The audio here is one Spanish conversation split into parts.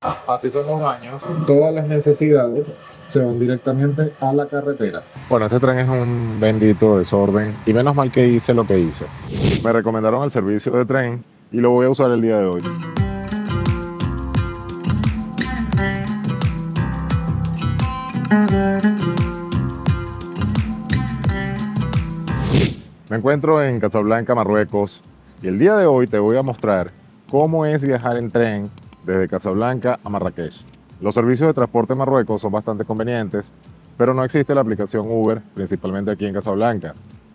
Así son los baños. Todas las necesidades se van directamente a la carretera. Bueno, este tren es un bendito desorden y menos mal que hice lo que hice. Me recomendaron el servicio de tren y lo voy a usar el día de hoy. Me encuentro en Casablanca, Marruecos, y el día de hoy te voy a mostrar cómo es viajar en tren desde Casablanca a Marrakech. Los servicios de transporte en Marruecos son bastante convenientes, pero no existe la aplicación Uber, principalmente aquí en Casablanca.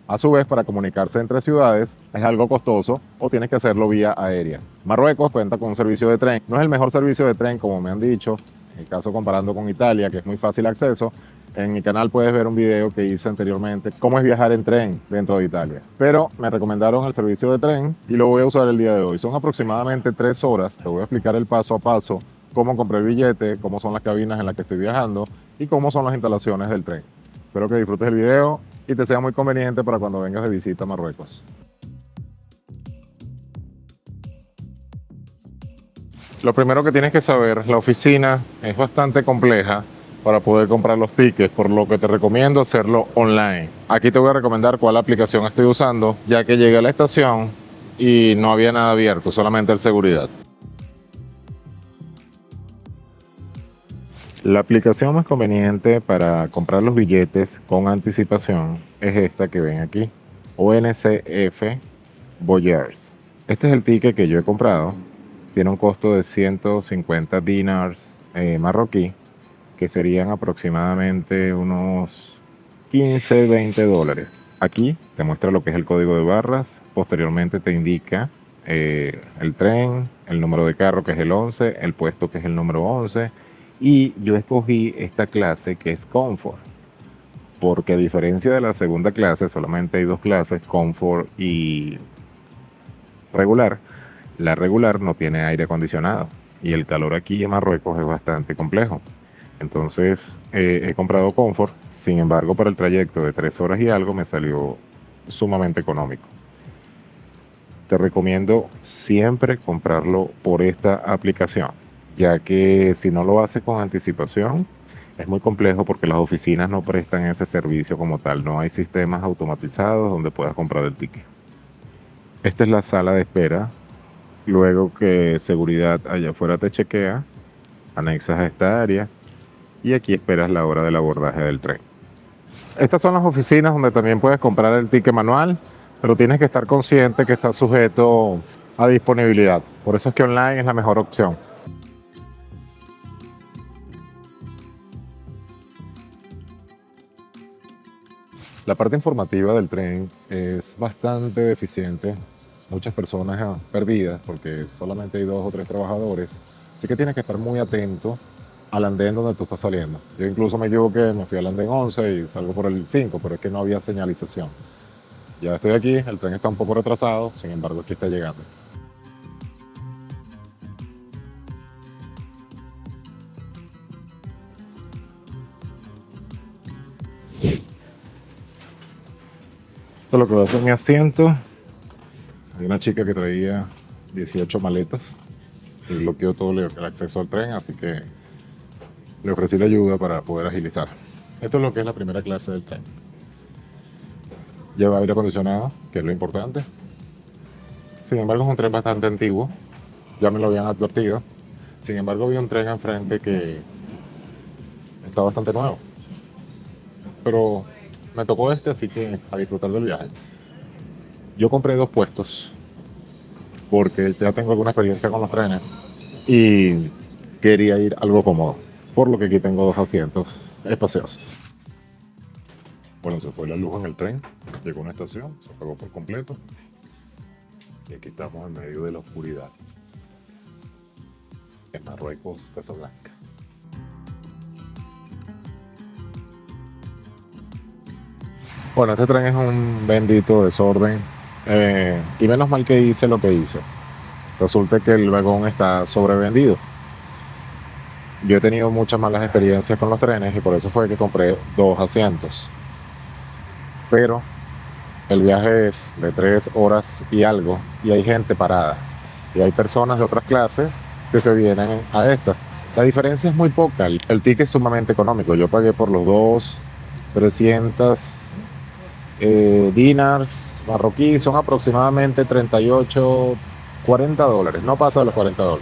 A su vez, para comunicarse entre ciudades es algo costoso o tienes que hacerlo vía aérea. Marruecos cuenta con un servicio de tren. No es el mejor servicio de tren, como me han dicho, en el caso comparando con Italia, que es muy fácil acceso. En mi canal puedes ver un video que hice anteriormente, cómo es viajar en tren dentro de Italia. Pero me recomendaron el servicio de tren y lo voy a usar el día de hoy. Son aproximadamente 3 horas. Te voy a explicar el paso a paso, cómo compré el billete, cómo son las cabinas en las que estoy viajando y cómo son las instalaciones del tren. Espero que disfrutes el video y te sea muy conveniente para cuando vengas de visita a Marruecos. Lo primero que tienes que saber, la oficina es bastante compleja para poder comprar los tickets, por lo que te recomiendo hacerlo online. Aquí te voy a recomendar cuál aplicación estoy usando, ya que llegué a la estación y no había nada abierto, solamente el seguridad. La aplicación más conveniente para comprar los billetes con anticipación es esta que ven aquí, ONCF Voyage. Este es el ticket que yo he comprado. Tiene un costo de 150 dinars marroquí, que serían aproximadamente unos 15-20 dólares. Aquí te muestra lo que es el código de barras, posteriormente te indica el tren, el número de carro que es el 11, el puesto que es el número 11, y yo escogí esta clase que es Comfort, porque a diferencia de la segunda clase, solamente hay dos clases, Comfort y regular. La regular no tiene aire acondicionado y el calor aquí en Marruecos es bastante complejo. Entonces he comprado Comfort, sin embargo para el trayecto de 3 horas y algo me salió sumamente económico. Te recomiendo siempre comprarlo por esta aplicación, ya que si no lo haces con anticipación es muy complejo porque las oficinas no prestan ese servicio como tal, no hay sistemas automatizados donde puedas comprar el ticket. Esta es la sala de espera, luego que seguridad allá afuera te chequea, anexas a esta área y aquí esperas la hora del abordaje del tren. Estas son las oficinas donde también puedes comprar el ticket manual, pero tienes que estar consciente que está sujeto a disponibilidad. Por eso es que online es la mejor opción. La parte informativa del tren es bastante deficiente. Muchas personas perdidas porque solamente hay 2 o 3 trabajadores. Así que tienes que estar muy atento al andén donde tú estás saliendo. Yo incluso me equivoqué, me fui al andén 11 y salgo por el 5, pero es que no había señalización. Ya estoy aquí, el tren está un poco retrasado, sin embargo aquí está llegando. Esto es lo que va a ser mi asiento. Hay una chica que traía 18 maletas y bloqueó todo el acceso al tren, así que le ofrecí la ayuda para poder agilizar. Esto es lo que es la primera clase del tren. Lleva aire acondicionado, que es lo importante. Sin embargo, es un tren bastante antiguo. Ya me lo habían advertido. Sin embargo, vi un tren enfrente que está bastante nuevo. Pero me tocó este, así que a disfrutar del viaje. Yo compré 2 puestos porque ya tengo alguna experiencia con los trenes y quería ir algo cómodo, por lo que aquí tengo 2 asientos espaciosos. Bueno, se fue la luz en el tren, llegó a una estación, se apagó por completo y aquí estamos en medio de la oscuridad en Marruecos, Casablanca. Bueno, este tren es un bendito desorden y menos mal que hice lo que hice. Resulta que el vagón está sobrevendido. Yo he tenido muchas malas experiencias con los trenes y por eso fue que compré 2 asientos. Pero el viaje es de 3 horas y algo y hay gente parada. Y hay personas de otras clases que se vienen a esta. La diferencia es muy poca, el ticket es sumamente económico. Yo pagué por los dos 300 dinars marroquí, son aproximadamente 38, $40, no pasa de los $40.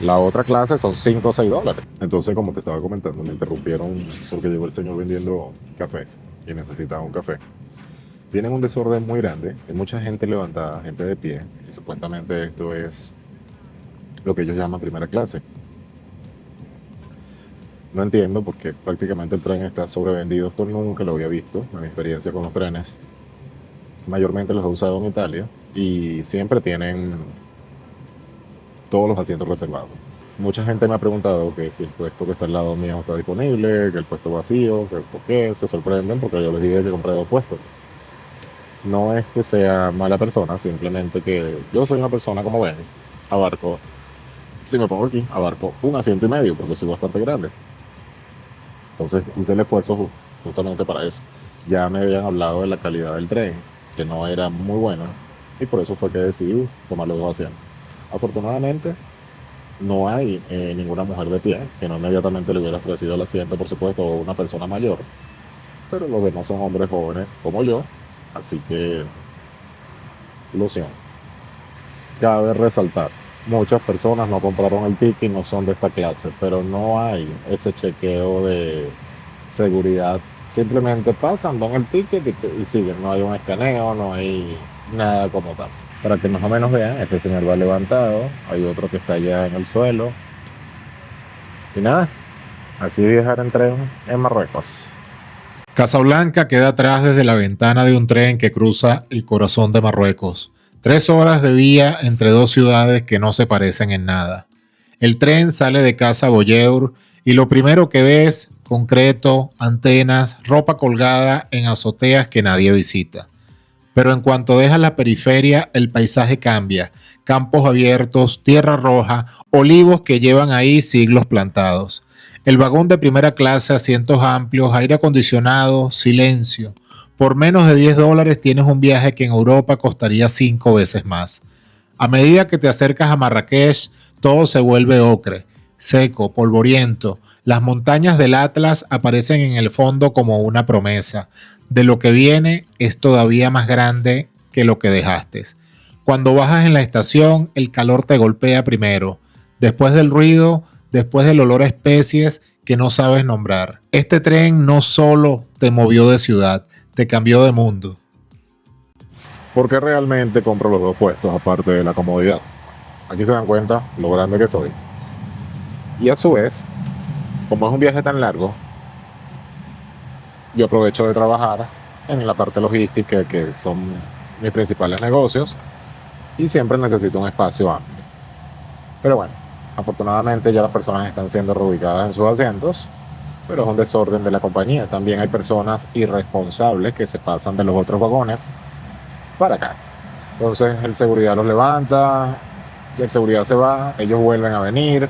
La otra clase son 5 o $6. Entonces, como te estaba comentando, me interrumpieron porque llegó el señor vendiendo cafés y necesitaba un café. Tienen un desorden muy grande, hay mucha gente levantada, gente de pie, y supuestamente esto es lo que ellos llaman primera clase. No entiendo porque prácticamente el tren está sobrevendido, esto nunca lo había visto en mi experiencia con los trenes. Mayormente los he usado en Italia y siempre tienen todos los asientos reservados. Mucha gente me ha preguntado que si el puesto que está al lado mío está disponible, que el puesto vacío, que por qué se sorprenden porque yo les dije que compré 2 puestos. No es que sea mala persona, simplemente que yo soy una persona, como ven, abarco, si me pongo aquí, abarco un asiento y medio porque soy bastante grande. Entonces hice el esfuerzo justamente para eso. Ya me habían hablado de la calidad del tren, que no era muy buena, y por eso fue que decidí tomar los 2 asientos. Afortunadamente, no hay ninguna mujer de pie, sino inmediatamente le hubiera ofrecido el asiento, por supuesto, a una persona mayor. Pero los demás son hombres jóvenes como yo, así que lo siento. Cabe resaltar, muchas personas no compraron el ticket y no son de esta clase, pero no hay ese chequeo de seguridad. Simplemente pasan, dan el ticket y siguen. No hay un escaneo, no hay nada como tal. Para que más o menos vean, este señor va levantado, hay otro que está allá en el suelo. Y nada, así viajar en tren en Marruecos. Casablanca queda atrás desde la ventana de un tren que cruza el corazón de Marruecos. 3 horas de vía entre dos ciudades que no se parecen en nada. El tren sale de Casa Bolleur y lo primero que ves, concreto, antenas, ropa colgada en azoteas que nadie visita. Pero en cuanto dejas la periferia, el paisaje cambia. Campos abiertos, tierra roja, olivos que llevan ahí siglos plantados. El vagón de primera clase, asientos amplios, aire acondicionado, silencio. Por menos de $10 tienes un viaje que en Europa costaría 5 veces más. A medida que te acercas a Marrakech, todo se vuelve ocre, seco, polvoriento. Las montañas del Atlas aparecen en el fondo como una promesa. De lo que viene es todavía más grande que lo que dejaste. Cuando bajas en la estación, el calor te golpea primero. Después del ruido, después del olor a especies que no sabes nombrar. Este tren no solo te movió de ciudad, te cambió de mundo. Porque realmente compro los 2 puestos, aparte de la comodidad. Aquí se dan cuenta lo grande que soy. Y a su vez, como es un viaje tan largo, yo aprovecho de trabajar en la parte logística, que son mis principales negocios, y siempre necesito un espacio amplio. Pero bueno, afortunadamente ya las personas están siendo reubicadas en sus asientos, pero es un desorden de la compañía. También hay personas irresponsables que se pasan de los otros vagones para acá. Entonces el seguridad los levanta, el seguridad se va, ellos vuelven a venir.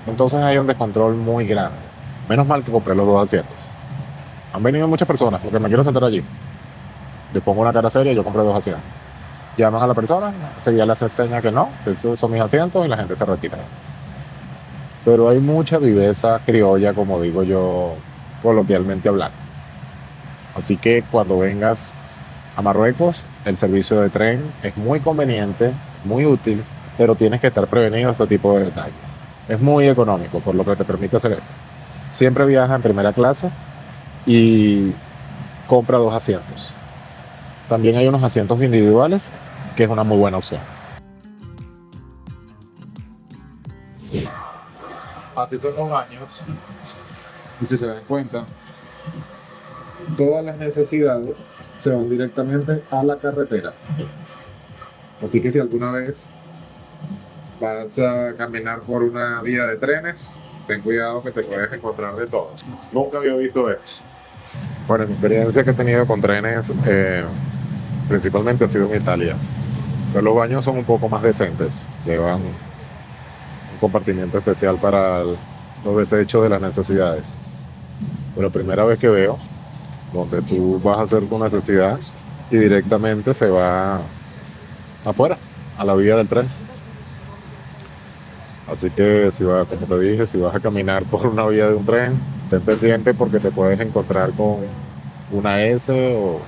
Entonces hay un descontrol muy grande. Menos mal que compré los 2 asientos. Han venido muchas personas porque me quiero sentar allí. Les pongo una cara seria y yo compré 2 asientos. Llaman a la persona, seguía les enseña que no, que esos son mis asientos y la gente se retira. Pero hay mucha viveza criolla, como digo yo, coloquialmente hablando. Así que cuando vengas a Marruecos, el servicio de tren es muy conveniente, muy útil, pero tienes que estar prevenido de este tipo de detalles. Es muy económico, por lo que te permite hacer esto. Siempre viaja en primera clase y compra 2 asientos. También hay unos asientos individuales, que es una muy buena opción. Así son los baños. Y si se dan cuenta, todas las necesidades se van directamente a la carretera. Así que si alguna vez vas a caminar por una vía de trenes, ten cuidado que te puedes encontrar de todo. Nunca había visto esto. Bueno, mi experiencia que he tenido con trenes principalmente ha sido en Italia. Pero los baños son un poco más decentes. Llevan un compartimiento especial para los desechos de las necesidades. Pero primera vez que veo donde tú vas a hacer tu necesidad y directamente se va afuera, a la vía del tren. Así que si vas, como te dije, si vas a caminar por una vía de un tren, ten pendiente porque te puedes encontrar con una S o,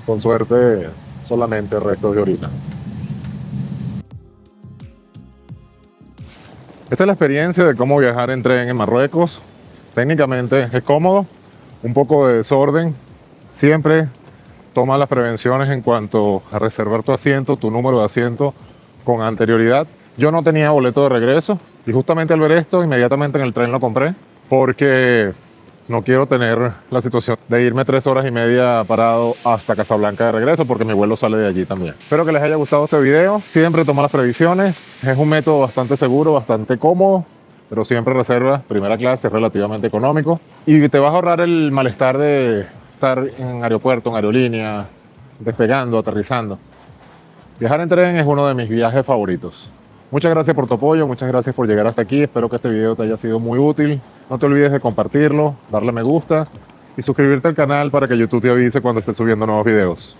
con suerte, solamente restos de orina. Esta es la experiencia de cómo viajar en tren en Marruecos. Técnicamente es cómodo, un poco de desorden. Siempre toma las prevenciones en cuanto a reservar tu asiento, tu número de asiento con anterioridad. Yo no tenía boleto de regreso y justamente al ver esto, inmediatamente en el tren lo compré porque no quiero tener la situación de irme 3 horas y media parado hasta Casablanca de regreso porque mi vuelo sale de allí también. Espero que les haya gustado este video. Siempre toma las previsiones. Es un método bastante seguro, bastante cómodo, pero siempre reserva primera clase, es relativamente económico y te vas a ahorrar el malestar de estar en aeropuerto, en aerolínea, despegando, aterrizando. Viajar en tren es uno de mis viajes favoritos. Muchas gracias por tu apoyo, muchas gracias por llegar hasta aquí. Espero que este video te haya sido muy útil. No te olvides de compartirlo, darle me gusta y suscribirte al canal para que YouTube te avise cuando esté subiendo nuevos videos.